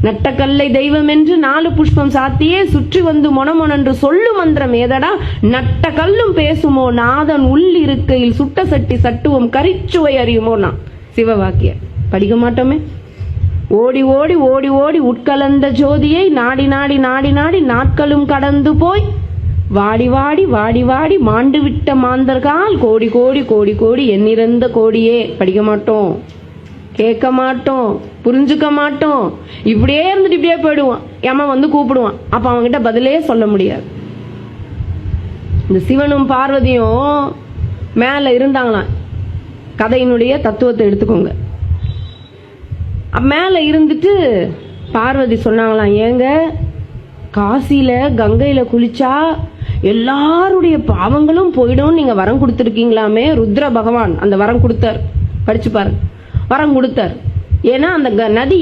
நட்டக்கல்லை தெய்வம் என்று 4 புஷ்பம் சாத்தியே சுற்றி வந்து மொனமொனென்று சொல்லு மந்திரம் ஏதடா, நட்ட கல்லும் பேசுமோ நாதன் உள்ளிருக்கையில் சுட்ட சட்டி சட்டுவம் கரிச்சுவை அறியுமோனா சிவவாக்கிய படிக்க மாட்டோமே. ஓடி ஓடி ஓடி ஓடி உட்கலந்த ஜோதியை நாடி நாடி நாடி நாடி நாட்களும் கடந்து போய் வாடி வாடி வாடி வாடி மாண்டு விட்ட மாந்தர்கால் கோடி கோடி கோடி கோடி எண்ணிறந்த கோடியே படிக்க மாட்டோம், கேட்க மாட்டோம், புரிஞ்சுக்க மாட்டோம். இப்படியே இருந்துட்டு இப்படியே போயிடுவான். ஏமா வந்து கூப்பிடுவான், அப்ப அவன்கிட்ட பதிலே சொல்ல முடியாது. இந்த சிவனும் பார்வதியும் மேல இருந்தாங்களாம். கதையினுடைய தத்துவத்தை எடுத்துக்கோங்க. மேல இருந்துட்டு பார்வதி சொன்னாங்களாம், ஏங்க காசியில கங்கையில குளிச்சா எல்லாருடைய பாவங்களும் போயிடும், நீங்க வரம் கொடுத்துருக்கீங்களாமே. ருத்ர பகவான் அந்த வரம் கொடுத்தார், படிச்சு பாருங்க, வரம் கொடுத்தார். ஏன்னா அந்த நதி